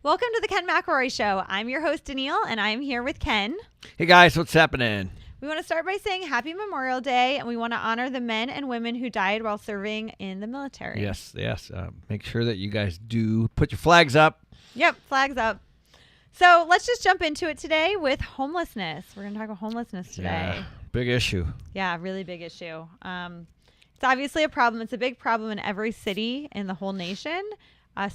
Welcome to the Ken McElroy Show. I'm your host, Danielle, and I'm here with Ken. Hey guys, what's happening? We want to start by saying Happy Memorial Day, and we want to honor the men and women who died while serving in the military. Yes. Make sure that you guys do put your flags up. Yep, flags up. So let's just jump into it today with homelessness. We're going to talk about homelessness today. Yeah, big issue. Yeah, really big issue. It's obviously a problem. It's a big problem in every city in the whole nation.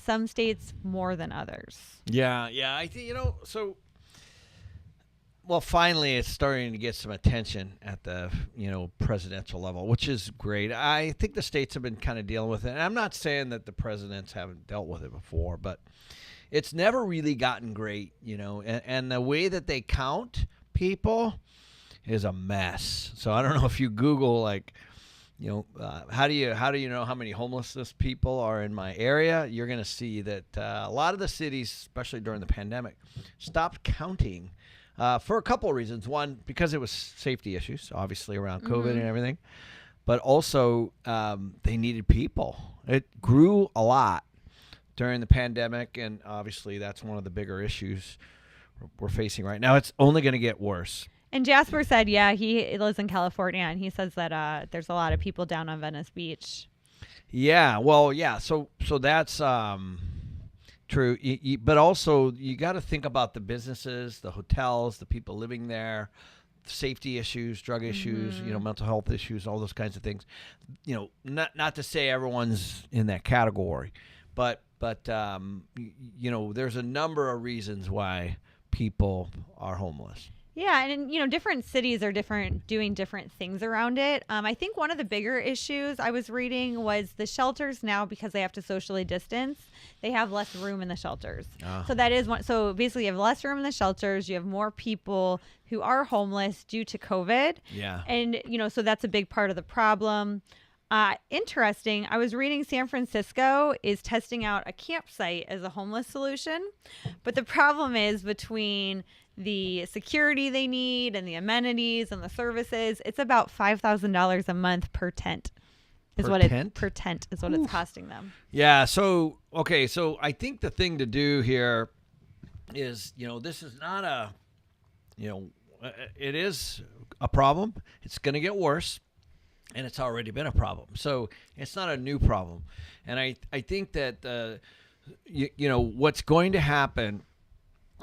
Some states more than others. Yeah. I think, well, finally it's starting to get some attention at the, presidential level, which is great. I think the states have been kind of dealing with it. And I'm not saying that the presidents haven't dealt with it before, but it's never really gotten great, and the way that they count people is a mess. So I don't know if you Google how do you know how many homelessness people are in my area? You're going to see that a lot of the cities, especially during the pandemic, stopped counting for a couple of reasons. One, because it was safety issues, obviously around COVID and everything, but also they needed people. It grew a lot during the pandemic, and obviously that's one of the bigger issues we're facing right now. It's only going to get worse. And Jasper said, he lives in California, and he says that there's a lot of people down on Venice Beach. Yeah, well, yeah. So that's true. But also, you got to think about the businesses, the hotels, the people living there, safety issues, drug issues, mental health issues, all those kinds of things. Not to say everyone's in that category, but there's a number of reasons why people are homeless. Yeah, and different cities are doing different things around it. I think one of the bigger issues I was reading was the shelters now, because they have to socially distance, they have less room in the shelters. So that is one. So basically, you have less room in the shelters. You have more people who are homeless due to COVID. Yeah. And so that's a big part of the problem. Interesting. I was reading San Francisco is testing out a campsite as a homeless solution, but the problem is between the security they need and the amenities and the services, it's about $5,000 a month per tent. Per tent is what it's costing them. Yeah. So I think the thing to do here is, this is not it is a problem. It's going to get worse. And it's already been a problem. So it's not a new problem. And I think that, what's going to happen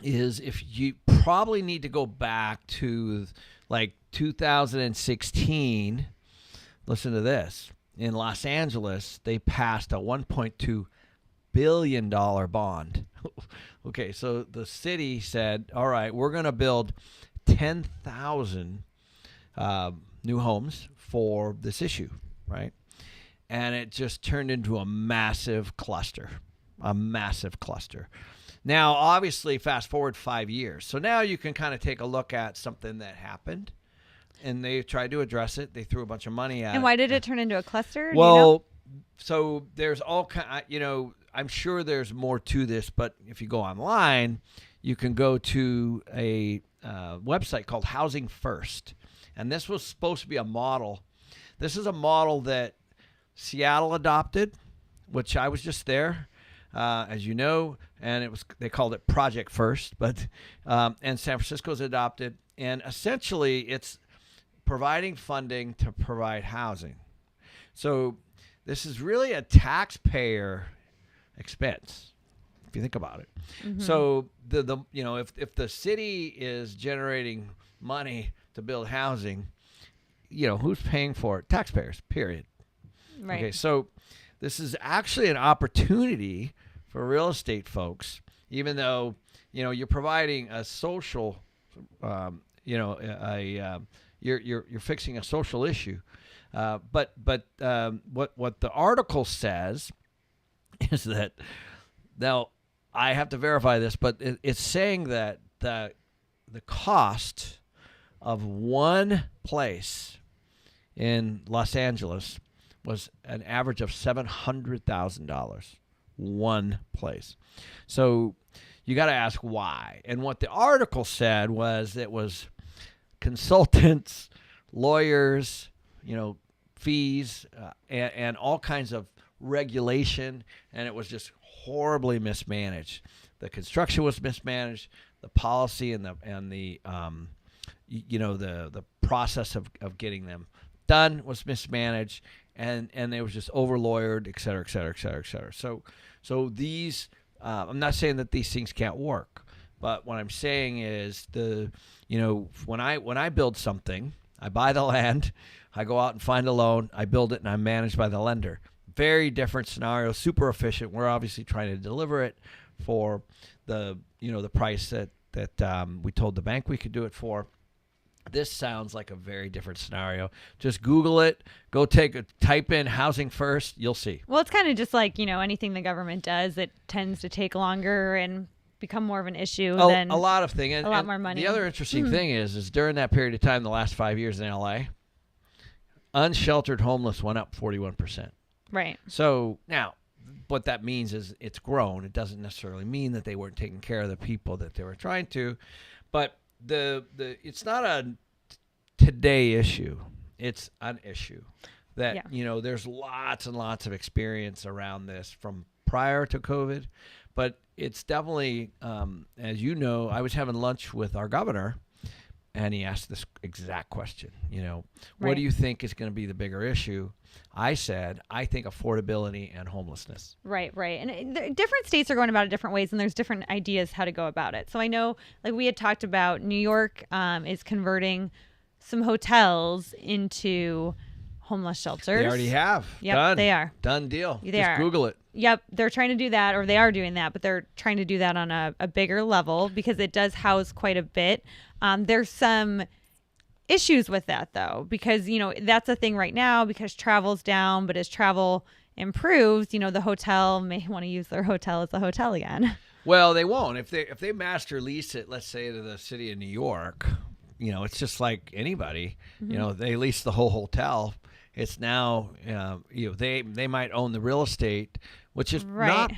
is if you probably need to go back to like 2016, listen to this. In Los Angeles, they passed a $1.2 billion bond. Okay, so the city said, all right, we're going to build 10,000 new homes for this issue, right? And it just turned into a massive cluster. Now, obviously, fast forward 5 years. So now you can kind of take a look at something that happened, and they tried to address it. They threw a bunch of money at it. And why did it turn into a cluster? Well, so there's all kind. I'm sure there's more to this, but if you go online, you can go to a website called Housing First. And this was supposed to be a model. This is a model that Seattle adopted, which I was just there, as you know, and they called it Project First, but and San Francisco's adopted, and essentially it's providing funding to provide housing. So this is really a taxpayer expense, if you think about it. Mm-hmm. So if the city is generating money to build housing, who's paying for it? Taxpayers, period. Right. Okay, so this is actually an opportunity for real estate folks, even though, you're providing a social, you're fixing a social issue. But what the article says is that, now I have to verify this, but it's saying that the cost of one place in Los Angeles was an average of $700,000. One place. So you got to ask why. And what the article said was it was consultants, lawyers, fees, and all kinds of regulation, and it was just horribly mismanaged. The construction was mismanaged. The policy and the the process of getting them done was mismanaged, and they was just over lawyered, et cetera, et cetera, et cetera, et cetera. So these, I'm not saying that these things can't work, but what I'm saying is when I build something, I buy the land, I go out and find a loan, I build it, and I'm managed by the lender. Very different scenario, super efficient. We're obviously trying to deliver it for the price that we told the bank we could do it for. This sounds like a very different scenario. Just Google it. Go type in housing first. You'll see. Well, it's kind of just like, anything the government does, it tends to take longer and become more of an issue than a lot of things. And, a lot more money. The other interesting thing is during that period of time, the last 5 years in LA, unsheltered homeless went up 41%. Right. So now what that means is it's grown. It doesn't necessarily mean that they weren't taking care of the people that they were trying to, but it's not a today issue. It's an issue that, there's lots and lots of experience around this from prior to COVID, but it's definitely, as you know, I was having lunch with our governor and he asked this exact question, what do you think is going to be the bigger issue? I said, I think affordability and homelessness. Right. And different states are going about it different ways, and there's different ideas how to go about it. So I know, like we had talked about, New York is converting some hotels into homeless shelters. They already have. Yep, Done. they are. Done deal. They Just are. Google it. Yep, they're trying to do that, or they are doing that, but they're trying to do that on a bigger level because it does house quite a bit. There's some issues with that, though, because, that's a thing right now because travel's down, but as travel improves, the hotel may want to use their hotel as a hotel again. Well, they won't. If they master lease it, let's say to the city of New York, it's just like anybody, they lease the whole hotel. It's now, they might own the real estate, which is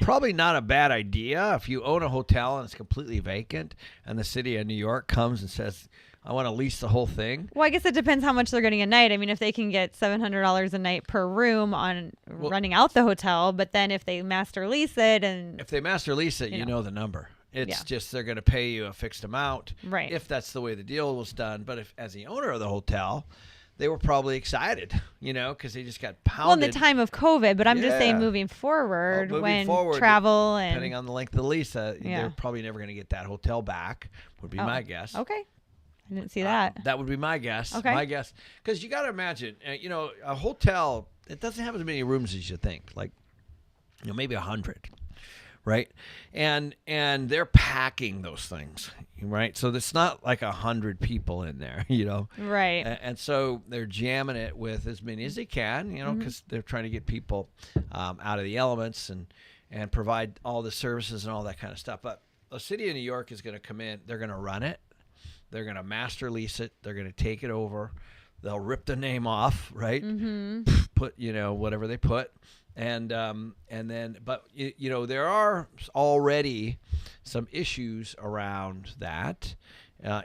probably not a bad idea. If you own a hotel and it's completely vacant and the city of New York comes and says, I want to lease the whole thing. Well, I guess it depends how much they're getting a night. I mean, if they can get $700 a night per room on running out the hotel, but then if they master lease it if they master lease it, you know the number. It's just they're going to pay you a fixed amount if that's the way the deal was done. But if as the owner of the hotel, they were probably excited, because they just got pounded. Well, in the time of COVID, but I'm just saying moving forward, travel and depending on the length of the lease, they're probably never going to get that hotel back, would be my guess. Okay. I didn't see that. That would be my guess. Okay. My guess. Because you got to imagine, a hotel, it doesn't have as many rooms as you think. Like, maybe 100. Right. And they're packing those things. Right. So it's not like 100 people in there, Right. And so they're jamming it with as many as they can, because they're trying to get people out of the elements and provide all the services and all that kind of stuff. But the city of New York is going to come in. They're going to run it. They're going to master lease it. They're going to take it over. They'll rip the name off, right? Put, whatever they put. And then, but, there are already some issues around that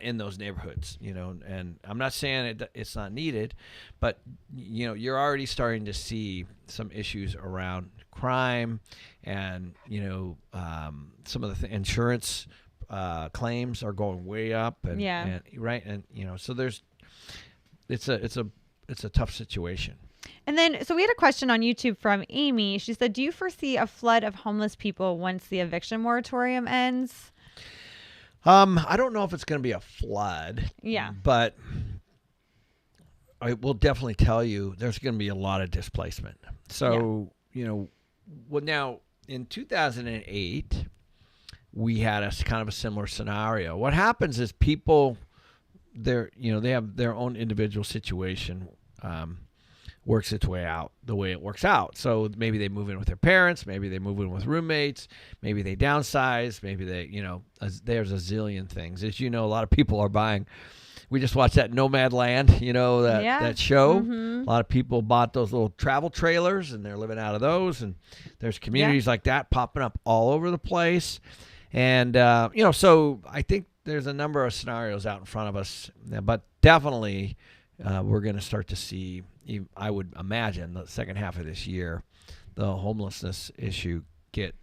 in those neighborhoods, and I'm not saying it's not needed, but, you're already starting to see some issues around crime and, some of the insurance claims are going way up and so it's a tough situation. And then, so we had a question on YouTube from Amy. She said, do you foresee a flood of homeless people once the eviction moratorium ends? I don't know if it's going to be a flood. Yeah. But I will definitely tell you there's going to be a lot of displacement. So, now in 2008, we had a kind of a similar scenario. What happens is people, they have their own individual situation, works its way out the way it works out. So maybe they move in with their parents, maybe they move in with roommates, maybe they downsize, maybe they, there's a zillion things. As you know, a lot of people are buying. We just watched that Nomadland, that show. A lot of people bought those little travel trailers and they're living out of those. And there's communities like that popping up all over the place. And, so I think there's a number of scenarios out in front of us, but definitely we're going to start to see, I would imagine, the second half of this year, the homelessness issue get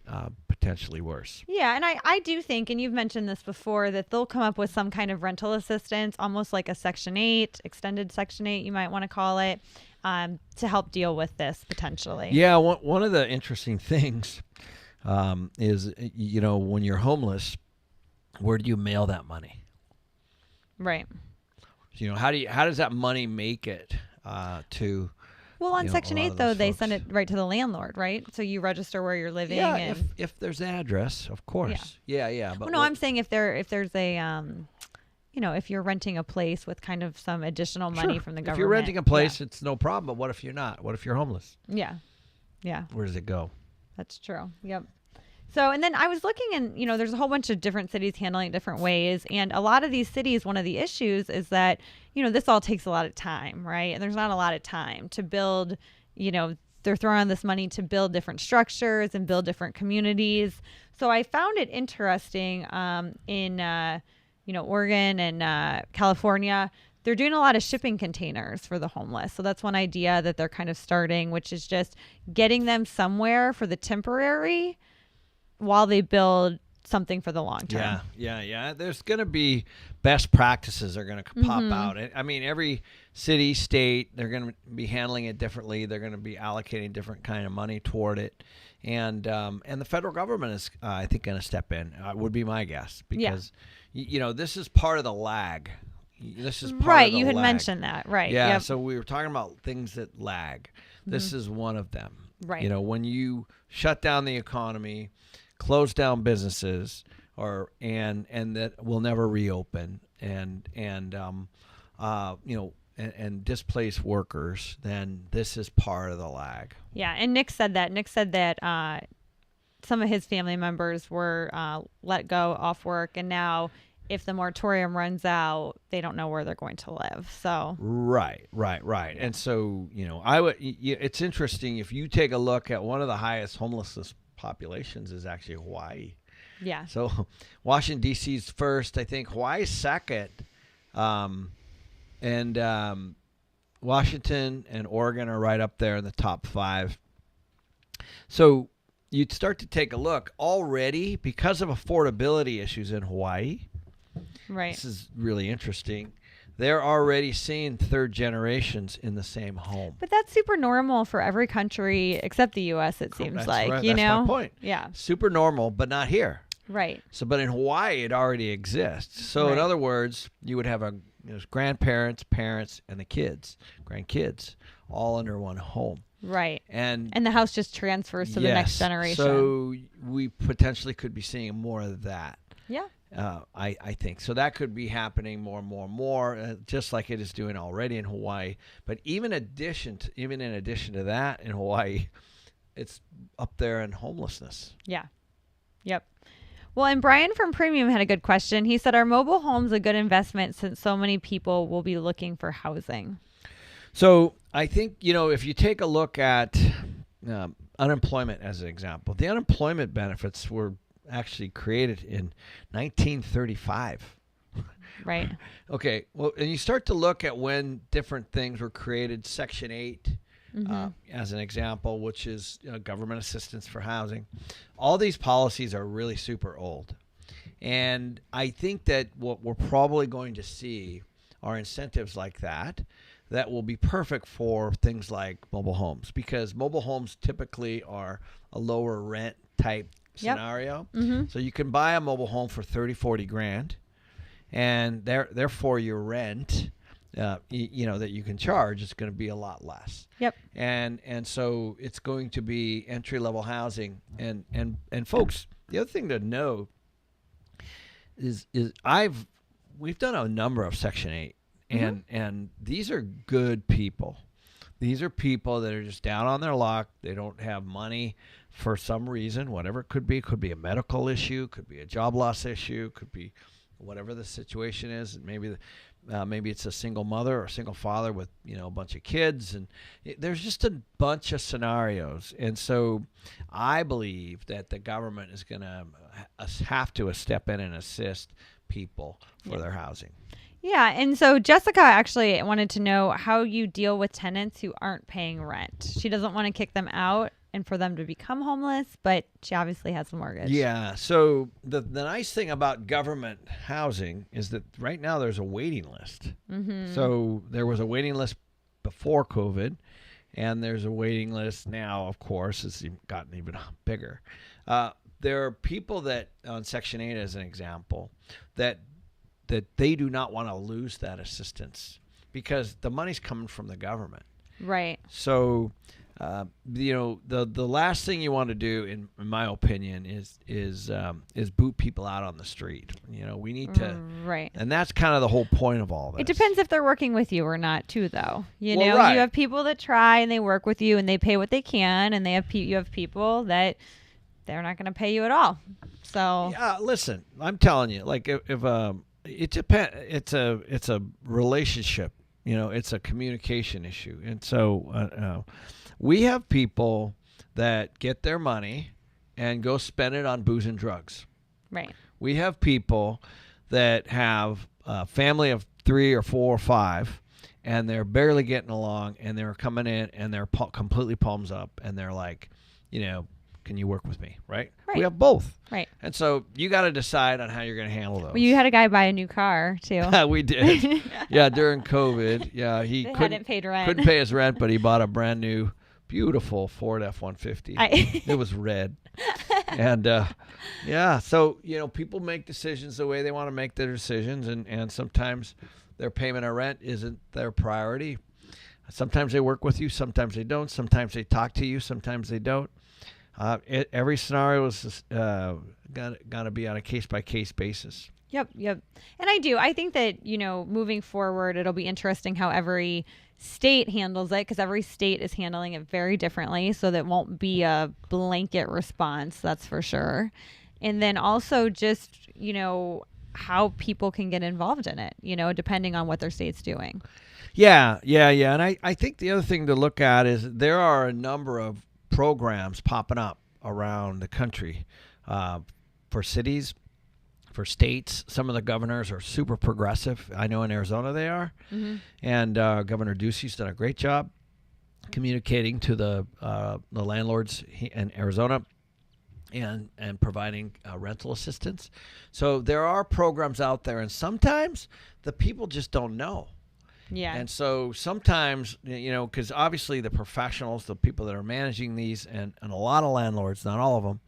potentially worse. Yeah, and I do think, and you've mentioned this before, that they'll come up with some kind of rental assistance, almost like a Section 8, extended Section 8, you might want to call it, to help deal with this potentially. Yeah, one of the interesting things is, when you're homeless, where do you mail that money? Right. How does that money make it to? Well, on Section 8, though, they send folks. it right to the landlord, right? So you register where you're living. Yeah, and if there's an address, of course. Yeah. But well, no, I'm saying if there's a if you're renting a place with kind of some additional money sure. from the government. If you're renting a place, it's no problem. But what if you're not? What if you're homeless? Yeah. Where does it go? That's true. Yep. So, and then I was looking, and there's a whole bunch of different cities handling it different ways, and a lot of these cities, one of the issues is that this all takes a lot of time, right? And there's not a lot of time to build. They're throwing this money to build different structures and build different communities. So I found it interesting in Oregon and California. They're doing a lot of shipping containers for the homeless. So that's one idea that they're kind of starting, which is just getting them somewhere for the temporary while they build something for the long term. Yeah. There's going to be best practices are going to pop out. I mean, every city, state, they're going to be handling it differently. They're going to be allocating different kind of money toward it. And the federal government is, I think, going to step in, would be my guess. Because, this is part of the lag. This is part right. of the You had lag. mentioned that. Right. Yeah. Yep. So we were talking about things that lag. This is one of them. Right. When you shut down the economy, close down businesses, and that will never reopen, and displace workers, then this is part of the lag. Yeah, and Nick said that some of his family members were let go off work, and now if the moratorium runs out, they don't know where they're going to live. So right. And so it's interesting if you take a look at one of the highest homelessness populations is actually Hawaii. Yeah. So Washington D.C.'s first, I think Hawaii's second, and Washington and Oregon are right up there in the top 5. So you'd start to take a look already because of affordability issues in Hawaii. Right. This is really interesting. They're already seeing third generations in the same home. But that's super normal for every country except the U.S., it seems like, right. That's my point. Yeah. Super normal, but not here. Right. So, but in Hawaii, it already exists. So, in other words, you would have grandparents, parents, and the grandkids, all under one home. Right. And the house just transfers to the next generation. So we potentially could be seeing more of that. Yeah. I think so. That could be happening more and more, just like it is doing already in Hawaii. But even in addition to that, in Hawaii, it's up there in homelessness. Yeah. Yep. Well, and Brian from Premium had a good question. He said, "Are mobile homes a good investment since so many people will be looking for housing?" So I think if you take a look at unemployment as an example, the unemployment benefits were actually created in 1935. Right. Okay. Well, and you start to look at when different things were created. Section 8, as an example, which is government assistance for housing. All these policies are really super old. And I think that what we're probably going to see are incentives like that will be perfect for things like mobile homes, because mobile homes typically are a lower rent type scenario. So you can buy a mobile home for 30-40 grand, and therefore your rent that you can charge is going to be a lot less. Yep. And so it's going to be entry level housing. And folks, the other thing to know is we've done a number of Section 8, and these are good people. These are people that are just down on their luck. They don't have money for some reason, whatever it could be. It could be a medical issue, could be a job loss issue, could be whatever the situation is. Maybe it's a single mother or a single father with a bunch of kids, and there's just a bunch of scenarios. And so I believe that the government is going to have to step in and assist people for their housing. Yeah, and so Jessica actually wanted to know how you deal with tenants who aren't paying rent. She doesn't want to kick them out, and for them to become homeless, but she obviously has a mortgage. Yeah. So the nice thing about government housing is that right now there's a waiting list. Mm-hmm. So there was a waiting list before COVID, and there's a waiting list now, of course. It's gotten even bigger. There are people that, on Section 8 as an example, that they do not want to lose that assistance because the money's coming from the government. Right. So, the last thing you want to do, in my opinion, is boot people out on the street. We need to, right. and that's kind of the whole point of all this. It depends if they're working with you or not, too, though. Right. You have people that try and they work with you and they pay what they can, and you have people that they're not going to pay you at all. So yeah, listen, I'm telling you, like if it depends. It's a relationship. It's a communication issue, and so we have people that get their money and go spend it on booze and drugs. Right. We have people that have a family of 3 or 4 or 5, and they're barely getting along, and they're coming in and they're completely palms up, and they're like, can you work with me? Right. We have both. Right. And so you got to decide on how you're going to handle those. Well, you had a guy buy a new car too. We did. Yeah, during COVID. Yeah, he hadn't paid rent. Couldn't pay his rent, but he bought a brand new, beautiful Ford F-150. It was red. And so people make decisions the way they want to make their decisions, and sometimes their payment of rent isn't their priority. Sometimes they work with you, sometimes they don't. Sometimes they talk to you, sometimes they don't. Every scenario is gonna be on a case-by-case basis. Yep. And I think that, moving forward, it'll be interesting how every state handles it, because every state is handling it very differently. So that won't be a blanket response, that's for sure. And then also just, how people can get involved in it, depending on what their state's doing. Yeah. And I think the other thing to look at is there are a number of programs popping up around the country for cities, for states. Some of the governors are super progressive. I know in Arizona they are. Mm-hmm. And Governor Ducey's done a great job communicating to the landlords in Arizona and providing rental assistance. So there are programs out there, and sometimes the people just don't know. Yeah. And so sometimes, because obviously the professionals, the people that are managing these, and a lot of landlords, not all of them,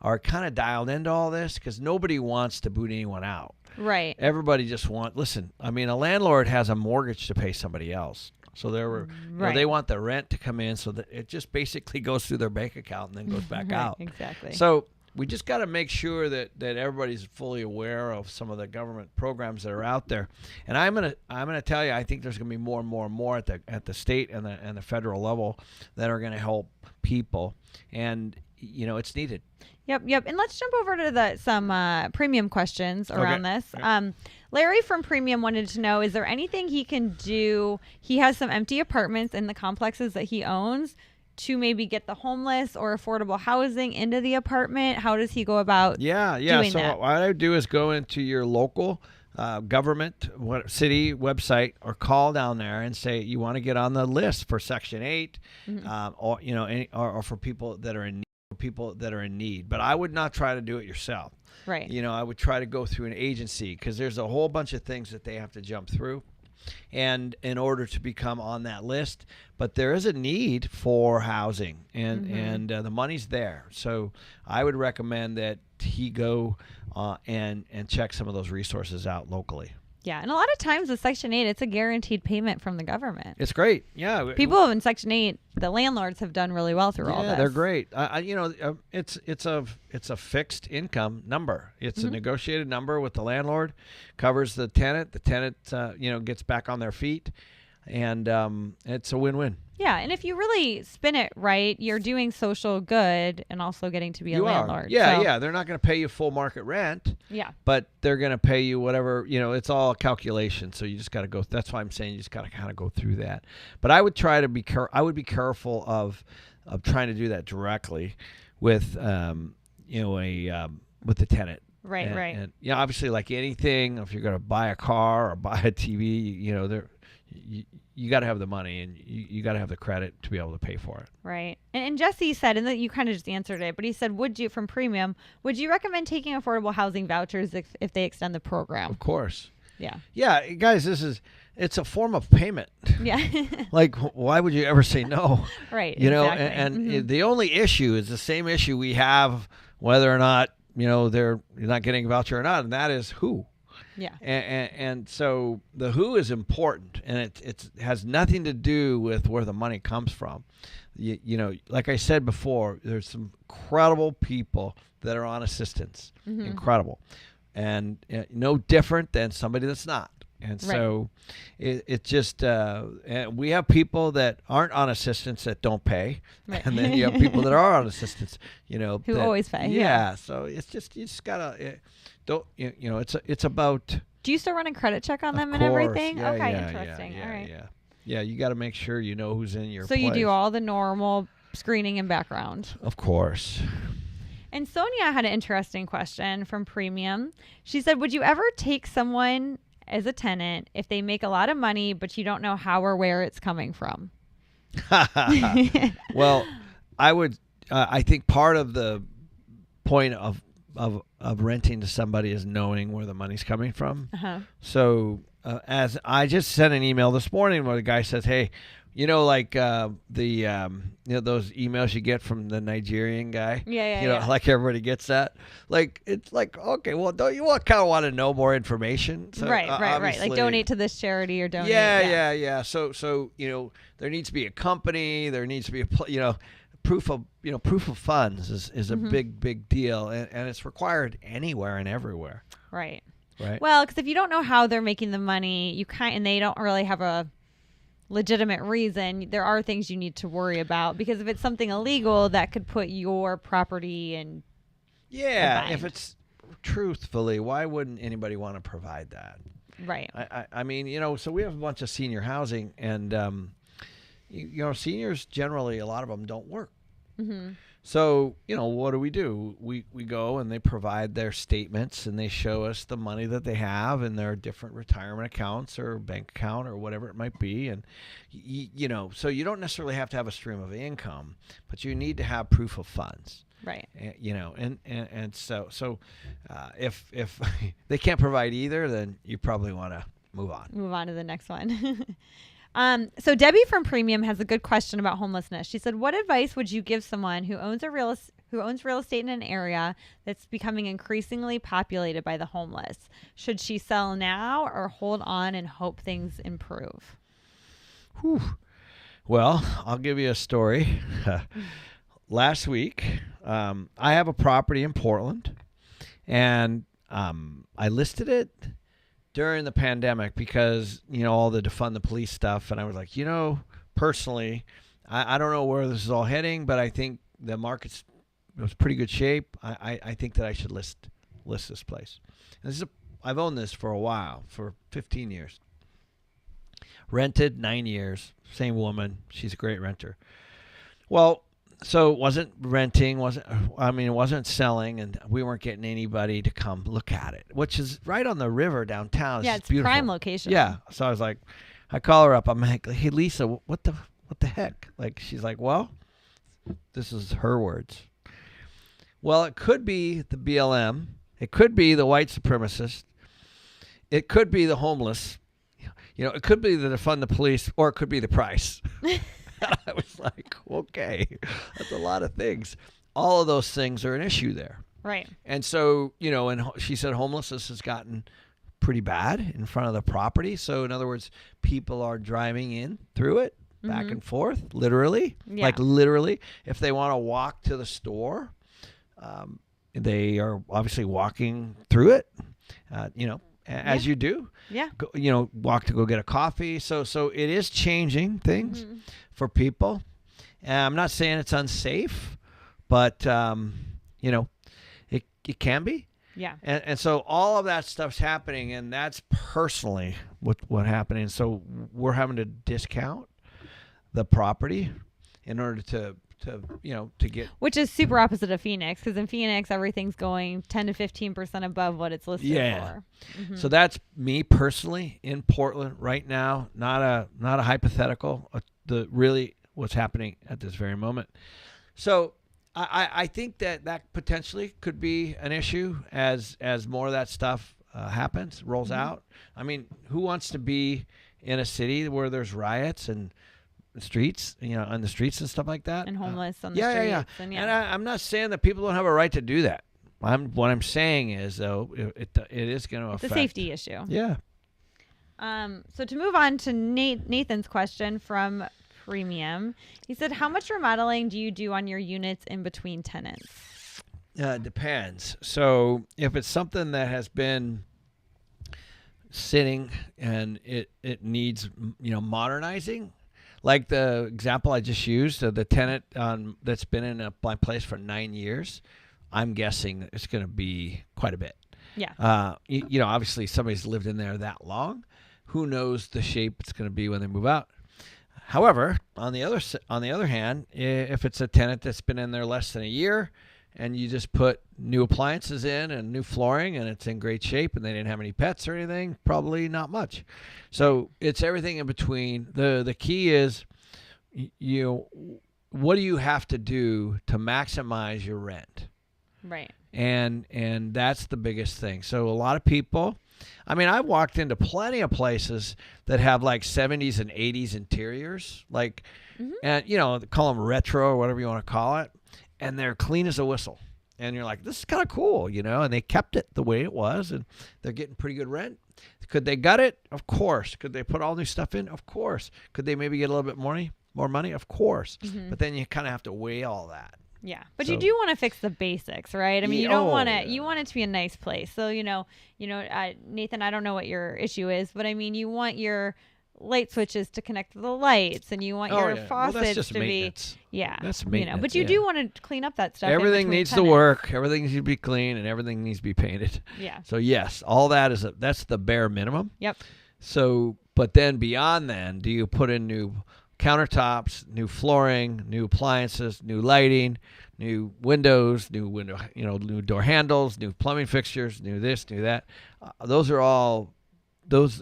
are kind of dialed into all this because nobody wants to boot anyone out. Right. Everybody just listen, a landlord has a mortgage to pay somebody else. So they want the rent to come in so that it just basically goes through their bank account and then goes back out. Exactly. So we just got to make sure that everybody's fully aware of some of the government programs that are out there. And I'm gonna tell you, I think there's gonna be more and more and more at the state and the federal level that are gonna help people, and it's needed. Yep. And let's jump over to some premium questions around this. Okay. Larry from Premium wanted to know: is there anything he can do? He has some empty apartments in the complexes that he owns, to maybe get the homeless or affordable housing into the apartment. How does he go about doing so that? What I would do is go into your local government city website, or call down there and say you want to get on the list for Section 8, mm-hmm. or for people that are in need. But I would not try to do it yourself. Right. I would try to go through an agency, because there's a whole bunch of things that they have to jump through, and in order to become on that list. But there is a need for housing, and mm-hmm. and the money's there. So I would recommend that he go and check some of those resources out locally. Yeah, and a lot of times with Section 8, it's a guaranteed payment from the government. It's great. Yeah. People in Section 8, the landlords have done really well through all this. Yeah, they're great. It's a fixed income number. It's mm-hmm. a negotiated number with the landlord, covers the tenant. The tenant, gets back on their feet, and it's a win-win. Yeah, and if you really spin it right, you're doing social good and also getting to be a landlord. Yeah. They're not going to pay you full market rent. Yeah. But they're going to pay you whatever, it's all a calculation. So you just got to go. That's why I'm saying you just got to kind of go through that. But I would try to be careful of trying to do that directly with, with the tenant. Right. And obviously, like anything, if you're going to buy a car or buy a TV, you got to have the money, and you got to have the credit to be able to pay for it. Right. And Jesse said, and that you kind of just answered it, but he said, from Premium, would you recommend taking affordable housing vouchers if they extend the program? Of course. Yeah. Yeah, guys, it's a form of payment. Yeah. Like, why would you ever say no? Right. You know, exactly. and the only issue is the same issue we have whether or not, you're not getting a voucher or not, and that is who. Yeah. And so the who is important, and it has nothing to do with where the money comes from. Like I said before, there's some incredible people that are on assistance. Incredible. And no different than somebody that's not. And so it just and we have people that aren't on assistance that don't pay, and then you have people that are on assistance, who always pay. Yeah. So it's just you just gotta it's about. Do you still run a credit check on them and everything? Yeah, okay, interesting. All right. Yeah. You got to make sure you know who's in your. So you do all the normal screening and background. Of course. And Sonia had an interesting question from Premium. She said, "Would you ever take someone as a tenant if they make a lot of money, but you don't know how or where it's coming from?" Well, I would. I think part of the point of renting to somebody is knowing where the money's coming from. So, as I just sent an email this morning where the guy says, "Hey, like those emails you get from the Nigerian guy. Yeah. Like everybody gets that. Like it's like, okay, well, don't you kind of want to know more information? So, right. Like donate to this charity or donate. Yeah. So there needs to be a company. There needs to be a proof of funds is a big deal, and it's required anywhere and everywhere. Right. Well, because if you don't know how they're making the money, and they don't really have a legitimate reason, there are things you need to worry about, because if it's something illegal, that could put your property in. Yeah, if it's truthfully, why wouldn't anybody want to provide that? Right. I mean, so we have a bunch of senior housing, and seniors generally, a lot of them don't work. So, what do? We go and they provide their statements, and they show us the money that they have in their different retirement accounts or bank account or whatever it might be. And, so you don't necessarily have to have a stream of income, but you need to have proof of funds. Right. And so if they can't provide either, then you probably want to move on. Move on to the next one. So Debbie from Premium has a good question about homelessness. She said, "What advice would you give someone who owns real estate in an area that's becoming increasingly populated by the homeless? Should she sell now or hold on and hope things improve?" Whew. Well, I'll give you a story. Last week, I have a property in Portland, and I listed it during the pandemic because, all the defund the police stuff. And I was like, personally, I don't know where this is all heading, but I think the market's was pretty good shape. I think that I should list this place. And I've owned this for a while, for 15 years. Rented 9 years. Same woman. She's a great renter. Well, so it wasn't renting, it wasn't selling, and we weren't getting anybody to come look at it, which is right on the river downtown. Yeah, it's beautiful. Prime location. Yeah. So I was like, I call her up. I'm like, "Hey, Lisa, what the heck?" Like, she's like, "Well," this is her words. "Well, it could be the BLM. It could be the white supremacist. It could be the homeless. It could be the defund the police, or it could be the price." I was like, okay, that's a lot of things. All of those things are an issue there. Right. And so, and she said homelessness has gotten pretty bad in front of the property. So in other words, people are driving in through it, back and forth, literally. Yeah. Like literally. If they want to walk to the store, they are obviously walking through it, as you do. Yeah. Walk to go get a coffee. So it is changing things for people. And I'm not saying it's unsafe, but it can be. Yeah. And so all of that stuff's happening, and that's personally what happening. So we're having to discount the property in order to to get. Which is super opposite of Phoenix, because in Phoenix everything's going 10 to 15% above what it's listed for. Mm-hmm. So that's me personally in Portland right now. Not a hypothetical. Really what's happening at this very moment. So I think that potentially could be an issue as more of that stuff happens, rolls out. I mean, who wants to be in a city where there's riots and streets, on the streets and stuff like that, and homeless on the streets? Yeah. And I'm not saying that people don't have a right to do that. What I'm saying is, though, it is going to affect. It's a safety issue. Yeah. So to move on to Nathan's question from Premium, he said, how much remodeling do you do on your units in between tenants? It depends. So if it's something that has been sitting and it needs modernizing, like the example I just used, the tenant that's been in my place for 9 years, I'm guessing it's going to be quite a bit. Yeah. Obviously somebody's lived in there that long. Who knows the shape it's going to be when they move out? However, on the other hand, if it's a tenant that's been in there less than a year, and you just put new appliances in and new flooring and it's in great shape and they didn't have any pets or anything, probably not much. So it's everything in between. The key is, what do you have to do to maximize your rent? Right. And that's the biggest thing. So a lot of people, I walked into plenty of places that have like 70s and 80s interiors, like, and call them retro or whatever you want to call it. And they're clean as a whistle. And you're like, this is kind of cool, and they kept it the way it was, and they're getting pretty good rent. Could they gut it? Of course. Could they put all new stuff in? Of course. Could they maybe get a little bit more money? Of course. But then you kind of have to weigh all that. Yeah, but you do want to fix the basics, right? I mean, you don't want to. You want it to be a nice place. So Nathan, I don't know what your issue is, but I mean, you want your light switches to connect to the lights, and you want your faucets to be that's maintenance. But you do want to clean up that stuff. Everything needs to work, everything needs to be clean, and everything needs to be painted. Yeah. So yes, all that that's the bare minimum. Yep. So, but then beyond then, do you put in new countertops, new flooring, new appliances, new lighting, new windows, new door handles, new plumbing fixtures, new this, new that? Those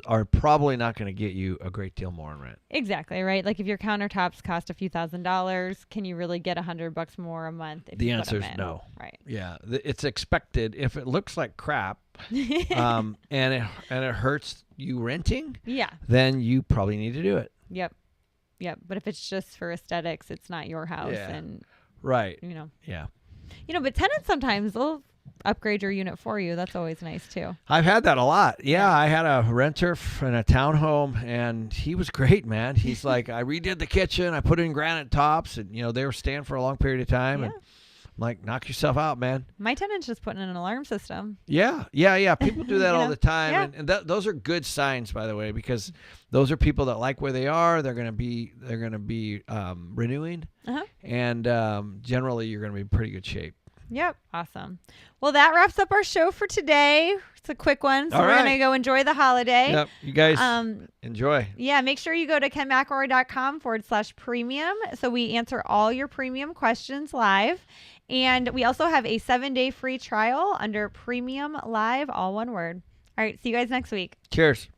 are probably not going to get you a great deal more in rent. Exactly, right? Like if your countertops cost a few $1,000s, can you really get $100 more a month? The answer is no. Right. Yeah, it's expected. If it looks like crap, and it hurts you renting, then you probably need to do it. Yep. But if it's just for aesthetics, it's not your house, and right. Yeah. But tenants sometimes they'll upgrade your unit for you. That's always nice too. I've had that a lot. Yeah, I had a renter in a townhome, and he was great, man. He's like, I redid the kitchen, I put in granite tops, and they were staying for a long period of time, and I'm like, knock yourself out, man. My tenant's just putting in an alarm system. Yeah. People do that all the time, and those are good signs, by the way, because those are people that like where they are. They're gonna be renewing, and generally you're gonna be in pretty good shape. Yep. Awesome. Well, that wraps up our show for today. It's a quick one. So we're going to go enjoy the holiday. Yep. You guys enjoy. Yeah. Make sure you go to kenmcelroy.com/premium. So we answer all your premium questions live. And we also have a 7-day free trial under Premium Live, all one word. All right. See you guys next week. Cheers.